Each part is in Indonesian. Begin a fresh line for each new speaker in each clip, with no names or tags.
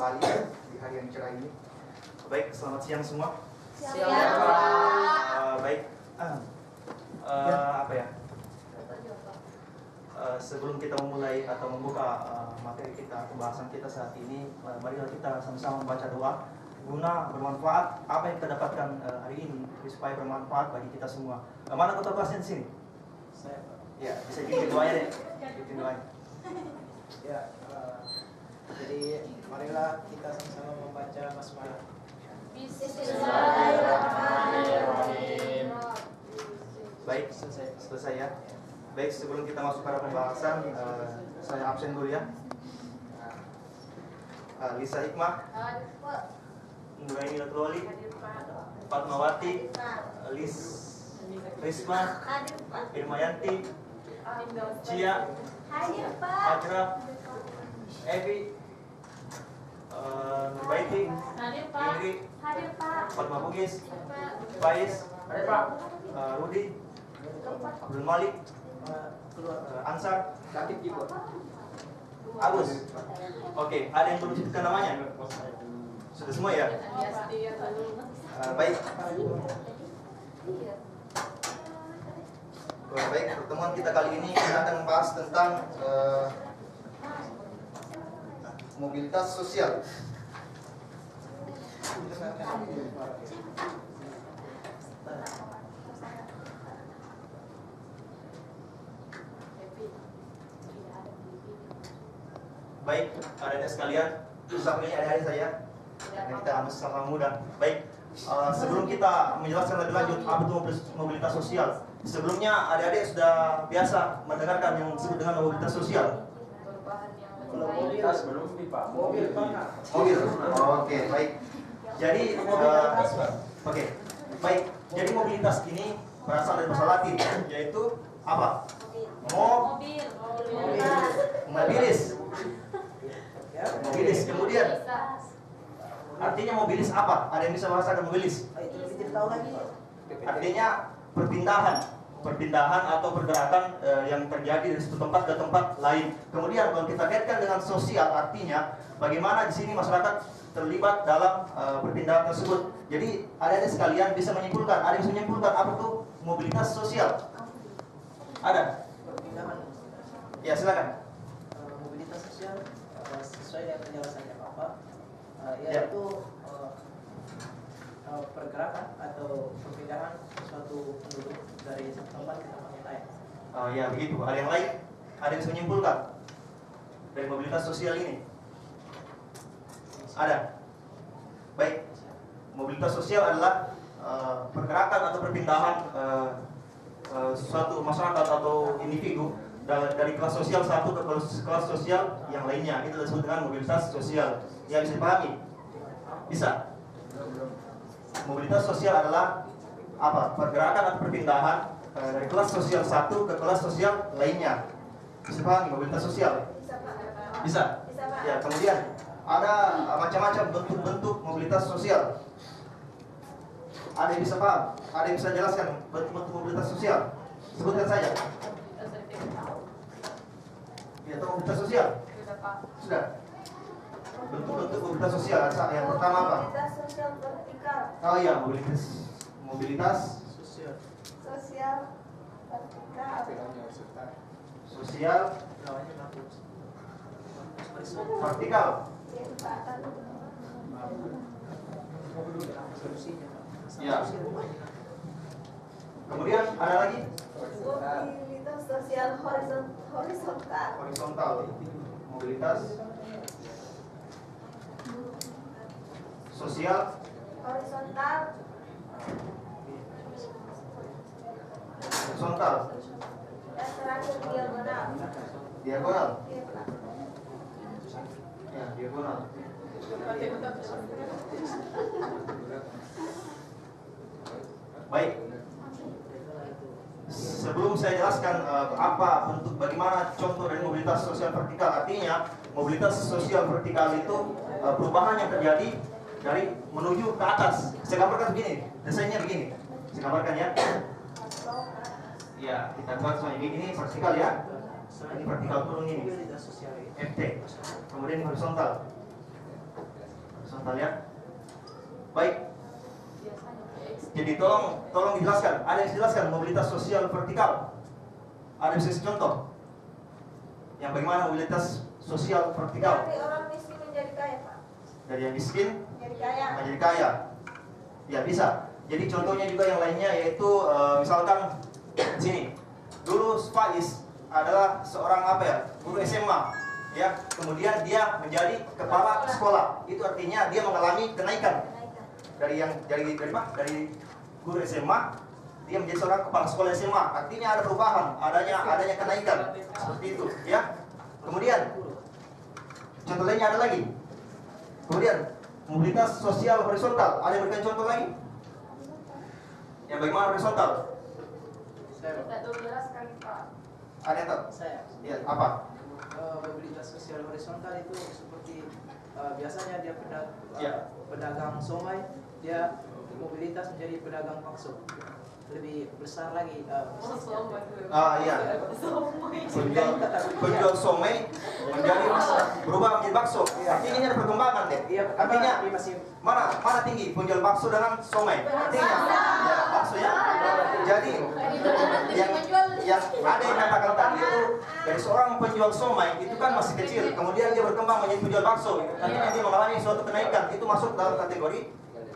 kembali di hari yang cerah ini. Baik, selamat siang semua.
Siang.
Baik. Sebelum kita memulai atau membuka materi kita, pembahasan kita saat ini, marilah kita sama-sama membaca doa guna bermanfaat apa yang kita dapatkan hari ini, supaya bermanfaat bagi kita semua. Mana ketua kelasnya di sini?
Saya, Pak.
Ya, bisa bikin doanya deh. Bikin doanya.
Ya, jadi marilah kita sama-sama membaca basmalah.
Bismillahirrahmanirrahim.
Baik, selesai ya. Baik, sebelum kita masuk pada pembahasan, saya absen dulu ya. Lisa Hikmah, Nuraini Latroli, Fatmawati, Risma, Irmayanti, Cia, Ajra, Evi, Nurbaiti, Indri, Fatma Bugis, Faiz, Rudi, Abdul Malik, Ansar, Agus. Oke, ada yang belum disebutkan namanya? Sudah semua ya? Baik. Baik, pertemuan kita kali ini kita akan membahas tentang mobilitas sosial. Baik, adik-adik sekalian, bersama ini adik-adik saya, karena kita sama muda. Baik, sebelum kita menjelaskan lebih lanjut apa itu mobilitas sosial, sebelumnya adik-adik sudah biasa mendengarkan yang disebut dengan mobilitas sosial.
Mobilitas belum Pak. Mobil.
Oke, baik. Jadi, oke, baik. Jadi mobilitas ini berasal dari bahasa Latin, yaitu apa? Mobilis. Mobilis. Kemudian artinya mobilis apa? Ada yang bisa bahasakan mobilis? Artinya perpindahan atau pergerakan yang terjadi dari satu tempat ke tempat lain. Kemudian kalau kita kaitkan dengan sosial, artinya bagaimana di sini masyarakat terlibat dalam perpindahan tersebut. Jadi adik-adik sekalian bisa menyimpulkan, ada yang bisa menyimpulkan apa itu mobilitas sosial? Ada?
Perpindahan.
Ya, silakan.
Mobilitas sosial sesuai dengan penjelasannya Bapak,
Ya.
yaitu pergerakan atau perpindahan suatu penduduk dari satu tempat ke tempat yang lain.
Oh ya, begitu. Ada yang lain? Ada yang bisa menyimpulkan dari mobilitas sosial ini? Ada? Baik. Mobilitas sosial adalah pergerakan atau perpindahan suatu masyarakat atau individu dari kelas sosial satu ke kelas sosial yang lainnya. Itu disebut dengan mobilitas sosial. Yang bisa dipahami? Bisa? Mobilitas sosial adalah apa? Pergerakan atau perpindahan dari kelas sosial satu ke kelas sosial lainnya. Bisa pahami mobilitas sosial? Bisa? Ya, kemudian ada macam-macam bentuk-bentuk mobilitas sosial. Ada yang bisa paham? Ada yang bisa jelaskan bentuk-bentuk mobilitas sosial? Sebutkan saja. Ya, atau mobilitas sosial? Sudah. Bentuk-bentuk mobilitas sosial. Yang pertama apa?
Mobilitas sosial vertikal.
Oh iya, mobilitas
Sosial.
Sosial vertikal.
sosial
Lawannya bagus.
vertikal.
Solusinya Pak.
Ya. Kemudian ada lagi
Mobilitas sosial horizontal.
horizontal. Mobilitas sosial
Horizontal.
horizontal.
Dan terakhir diagonal.
Diagonal.
Diagonal.
Ya, diagonal. Baik. Sebelum saya jelaskan apa bentuk bagaimana contoh dari mobilitas sosial vertikal, artinya mobilitas sosial vertikal itu perubahan yang terjadi dari menuju ke atas. Saya gambarkan begini, desainnya begini. Saya gambarkan ya. Ya, kita buat semuanya ini vertikal ya. Ini vertikal turun ini.
Mobilitas sosial.
FT. Kemudian horizontal. horizontal ya. Baik. Jadi tolong dijelaskan. Ada yang dijelaskan mobilitas sosial vertikal. Ada yang bisa contoh? Yang bagaimana mobilitas sosial vertikal?
Dari orang miskin menjadi kaya, Pak.
Dari yang miskin
Menjadi kaya.
menjadi kaya. Ya bisa. Jadi contohnya juga yang lainnya yaitu misalkan sini. Dulu Faiz adalah seorang apa ya? Guru SMA. Ya, kemudian dia menjadi kepala sekolah. Itu artinya dia mengalami kenaikan. Dari guru SMA dia menjadi seorang kepala sekolah SMA. Artinya ada perubahan, adanya kenaikan. Seperti itu, ya. Kemudian contoh lainnya ada lagi. Kemudian mobilitas sosial horizontal. Ada yang berikan contoh lagi? Yang bagaimana horizontal?
Saya,
Tidak tahu jelaskan, Pak.
Ada yang tahu?
saya.
Ya, apa?
Mobilitas sosial horizontal itu seperti biasanya dia
Ya.
pedagang somai, dia mobilitas menjadi pedagang bakso, lebih besar lagi.
Iya. Penjual somai menjadi berubah menjadi bakso. Artinya ini ada perkembangan deh.
Iya,
Artinya
dia masih
mana tinggi penjual bakso dengan somai? Artinya ya bakso ya. Jadi yang ada yang katakan tadi itu dari seorang penjual somai itu kan masih kecil, kemudian dia berkembang menjadi penjual bakso. Artinya dia mengalami suatu kenaikan. Itu masuk dalam kategori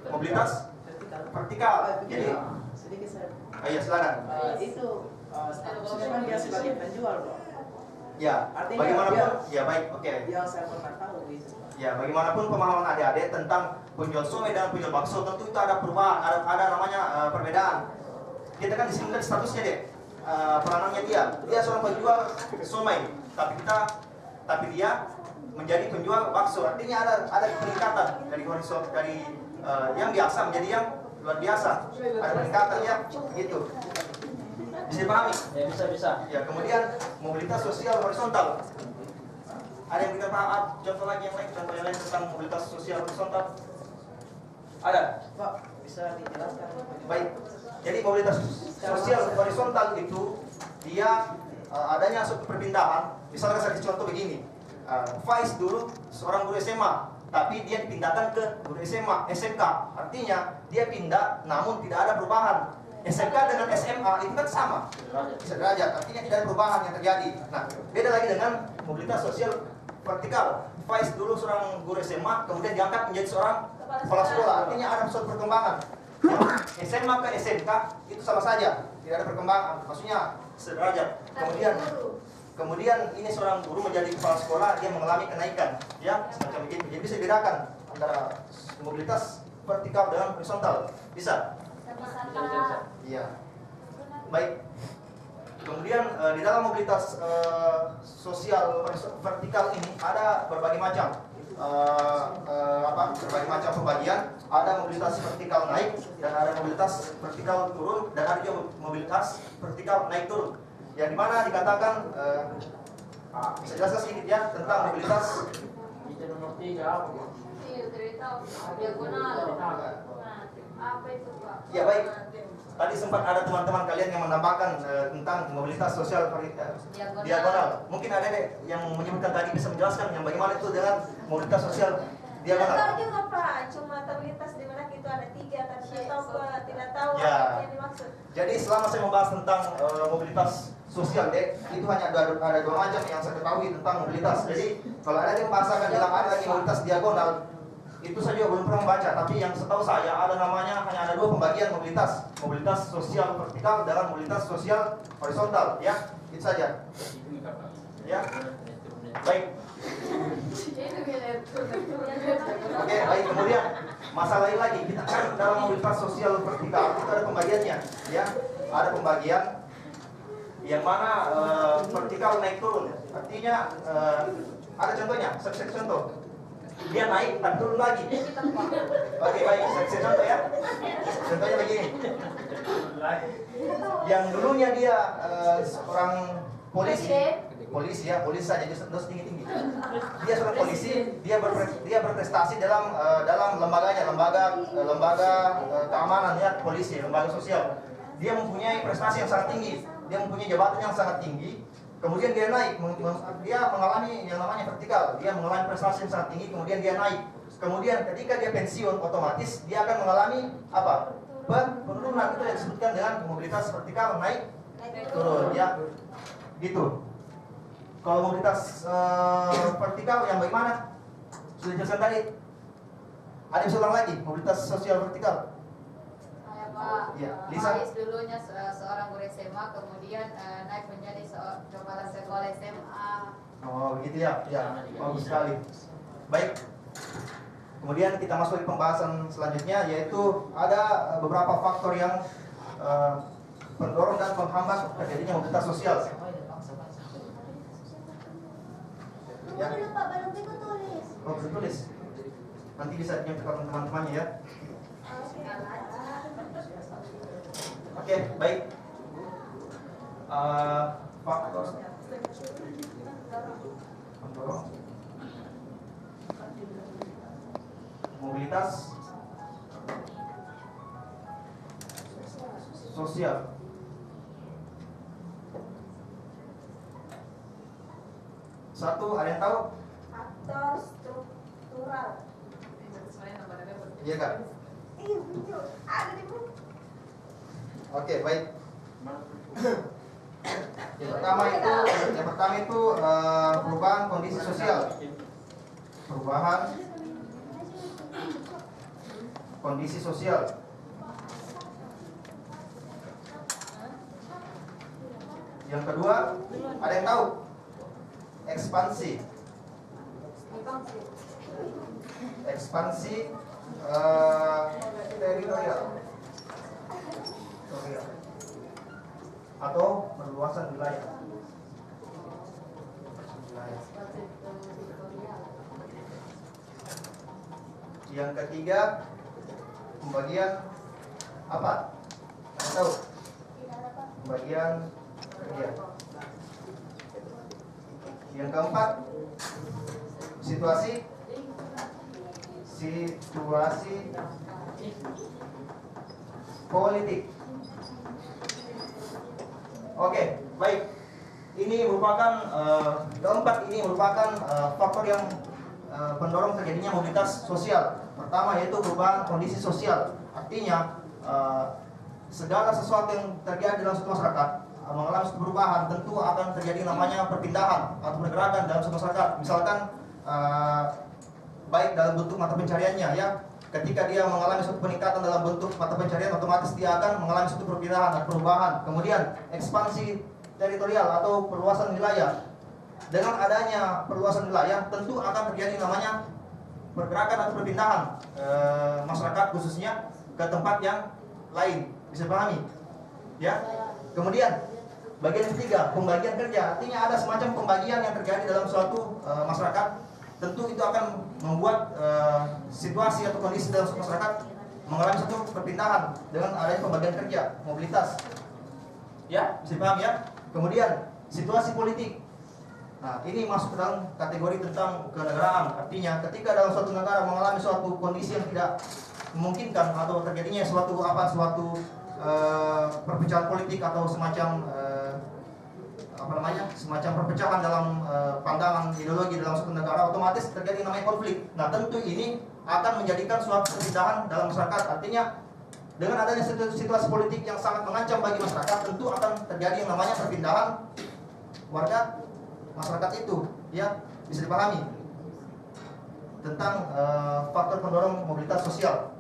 mobilitas vertikal. Jadi
sedikit saya.
iya silakan.
Itu statusnya kan dia sebagai penjual, Bro.
Ya,
Artinya
bagaimanapun,
dia-
ya baik, oke.
Yang saya pernah tahu gitu.
Ya, bagaimanapun pemahaman adik-adik tentang penjual somai dan penjual bakso tentu itu ada perubahan, ada namanya perbedaan. Kita kan disini statusnya deh, peranannya dia seorang penjual somai, tapi dia menjadi penjual bakso. Artinya ada peningkatan dari horizon dari yang biasa menjadi yang luar biasa. Ada peningkatan ya, gitu. Bisa dipahami?
Ya bisa.
Ya, kemudian mobilitas sosial horizontal. Ada yang kita paham? Contoh lagi yang lain, contoh yang lain tentang mobilitas sosial horizontal. Ada?
Pak, bisa dijelaskan?
Baik. Jadi mobilitas sosial horizontal itu dia adanya suatu perpindahan. Misalnya saya kasih contoh begini. Faiz dulu seorang guru SMA, tapi dia dipindahkan ke guru SMA, SMK. Artinya dia pindah namun tidak ada perubahan. SMK dengan SMA itu kan sama, sederajat. Artinya tidak ada perubahan yang terjadi. Nah, beda lagi dengan mobilitas sosial vertikal. Faiz dulu seorang guru SMA, kemudian diangkat menjadi seorang kepala sekolah. Artinya ada suatu perkembangan. SMA ke SMK itu sama saja, tidak ada perkembangan. Maksudnya sederajat. Kemudian ini seorang guru menjadi kepala sekolah, dia mengalami kenaikan, ya semacam begitu. Jadi bisa dibedakan antara mobilitas vertikal dengan horizontal. Bisa? Iya. Baik. Kemudian di dalam mobilitas sosial vertikal ini ada berbagai macam berbagai macam pembagian. Ada mobilitas vertikal naik dan ada mobilitas vertikal turun dan ada juga mobilitas vertikal naik turun. Yang dimana dikatakan bisa jelaskan sedikit ya tentang mobilitas
Itu nomor 3 apa?
Diagonal. Apa itu, Pak?
Ya baik. Tadi sempat ada teman-teman kalian yang menambahkan tentang mobilitas sosial diagonal. Mungkin ada deh yang menyebutkan tadi bisa menjelaskan yang bagaimana itu dengan mobilitas sosial
Tidak tahu
diagonal.
juga, Pak. Cuma terlintas di mana itu ada 3, tapi tidak tahu
Ya.
apa yang dimaksud.
Jadi selama saya membahas tentang mobilitas sosial dek, itu hanya ada dua macam yang saya ketahui tentang mobilitas. Jadi kalau ada yang membahasakan bilang ada lagi mobilitas diagonal, itu saya juga belum pernah membaca. Tapi yang setahu saya ada namanya hanya ada 2 pembagian mobilitas sosial vertikal dan mobilitas sosial horizontal. Ya, itu saja. Ya, baik. Oke, baik. Kemudian masalah lain lagi, kita kan dalam mobilitas sosial vertikal itu ada pembagiannya, ya. Ada pembagian yang mana vertikal naik turun. Artinya ada contohnya, saya contoh. Dia naik dan turun lagi. Oke, baik, saya contoh ya. Contohnya begini. Yang dulunya dia seorang polisi saja terus tinggi. Dia seorang polisi, dia berprestasi dalam lembaga keamanan ya, polisi, lembaga sosial. Dia mempunyai prestasi yang sangat tinggi, dia mempunyai jabatan yang sangat tinggi. kemudian dia naik, dia mengalami yang namanya vertikal, dia mengalami prestasi yang sangat tinggi, kemudian dia naik. Kemudian ketika dia pensiun, otomatis dia akan mengalami apa? Penurunan. Itu yang disebutkan dengan mobilitas vertikal, naik turun, ya. Gitu. Kalau mobilitas vertikal yang bagaimana? Sudah dijelaskan tadi. Ada yang bisa ulang lagi, mobilitas sosial vertikal.
Saya Pak,
Ya, Lisa.
Faiz dulunya seorang guru SMA, kemudian naik menjadi kepala sekolah SMA.
Oh begitu ya, ya, bagus sekali. Baik. Kemudian kita masuk ke pembahasan selanjutnya, yaitu ada beberapa faktor yang pendorong dan penghambat terjadinya mobilitas sosial. Ya.
Pak, baru kita tulis.
Oh, bisa tulis. Nanti bisa dinyatakan teman-temannya ya. Oke, baik. Faktor pendorong mobilitas sosial. Satu, ada yang tahu?
Faktor struktural.
Iya kak.
Iya betul. Ada di buku.
Oke, baik. Yang pertama itu perubahan kondisi sosial. Perubahan kondisi sosial. Yang kedua, ada yang tahu? Ekspansi. Ekspansi teritorial atau perluasan wilayah. Yang ketiga, pembagian apa? Anda tahu? Pembagian kerja. Yang keempat, situasi politik. Oke, baik. Ini merupakan keempat ini merupakan faktor yang pendorong terjadinya mobilitas sosial. Pertama yaitu perubahan kondisi sosial. Artinya segala sesuatu yang terjadi dalam suatu masyarakat mengalami suatu perubahan, tentu akan terjadi namanya perpindahan atau pergerakan dalam suatu masyarakat. Misalkan baik dalam bentuk mata pencariannya, ya. Ketika dia mengalami suatu peningkatan dalam bentuk mata pencarian, otomatis dia akan mengalami suatu perpindahan atau perubahan. Kemudian ekspansi teritorial atau perluasan wilayah. Dengan adanya perluasan wilayah, tentu akan terjadi namanya pergerakan atau perpindahan masyarakat khususnya ke tempat yang lain. Bisa pahami? Ya. Kemudian bagian ketiga, pembagian kerja. Artinya ada semacam pembagian yang terjadi dalam suatu masyarakat. Tentu itu akan membuat situasi atau kondisi dalam suatu masyarakat mengalami suatu perpindahan dengan adanya pembagian kerja, mobilitas. Ya, bisa paham ya? Kemudian situasi politik. Nah, ini masuk ke dalam kategori tentang kenegaraan. Artinya ketika dalam suatu negara mengalami suatu kondisi yang tidak memungkinkan atau terjadinya suatu perpecahan politik atau semacam semacam perpecahan dalam pandangan ideologi dalam suatu negara, otomatis terjadi namanya konflik. Nah, tentu ini akan menjadikan suatu perpindahan dalam masyarakat. Artinya dengan adanya situasi politik yang sangat mengancam bagi masyarakat, tentu akan terjadi yang namanya perpindahan warga masyarakat itu. Ya, bisa dipahami tentang faktor pendorong mobilitas sosial.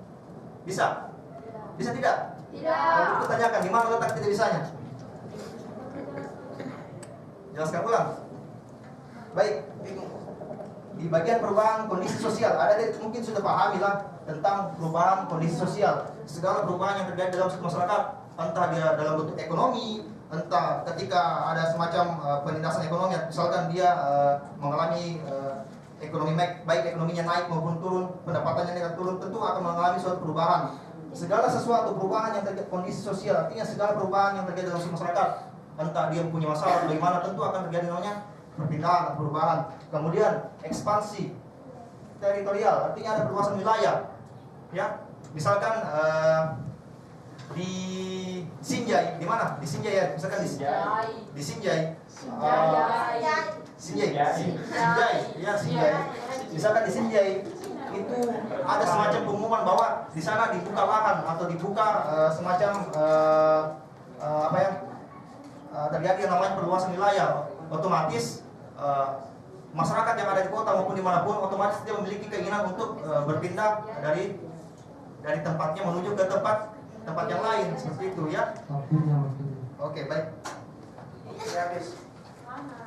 Bisa? Bisa tidak?
Tidak.
Kalau itu tanyakan, di mana letak tidak bisanya? Jelaskan ulang. Baik. Di bagian perubahan kondisi sosial, ada mungkin sudah pahami lah tentang perubahan kondisi sosial. Segala perubahan yang terjadi dalam suatu masyarakat, entah dia dalam bentuk ekonomi, entah ketika ada semacam penindasan ekonomi, misalkan dia mengalami ekonomi baik ekonominya naik maupun turun, pendapatannya naik turun, tentu akan mengalami suatu perubahan. Segala sesuatu perubahan yang terjadi kondisi sosial, artinya segala perubahan yang terjadi dalam suatu masyarakat, entah dia punya masalah bagaimana, tentu akan terjadi namanya perpindahan atau perubahan. Kemudian ekspansi teritorial, artinya ada perluasan wilayah. Ya, misalkan di Sinjai, di mana? Di Sinjai ya, misalkan di Sinjai. Sinjai. Ya Sinjai. Misalkan di Sinjai itu ada semacam pengumuman bahwa di sana dibuka lahan atau dibuka semacam terjadi yang namanya perluasan wilayah, otomatis masyarakat yang ada di kota maupun dimanapun otomatis dia memiliki keinginan untuk berpindah dari tempatnya menuju ke tempat yang lain, seperti itu ya. Oke, baik.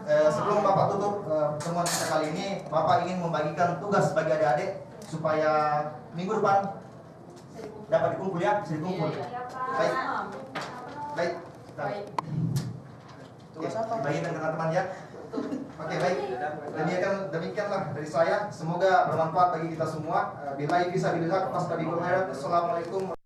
Sebelum Bapak tutup pertemuan kita kali ini, Bapak ingin membagikan tugas bagi adik-adik supaya minggu depan dapat dikumpul ya, bisa dikumpul. Baik. Baik. Tugas apa? Dibagikan ke teman-teman ya. Oke, baik. Demikianlah dari saya. Semoga bermanfaat bagi kita semua. Billahi fisabilillah. Assalamualaikum.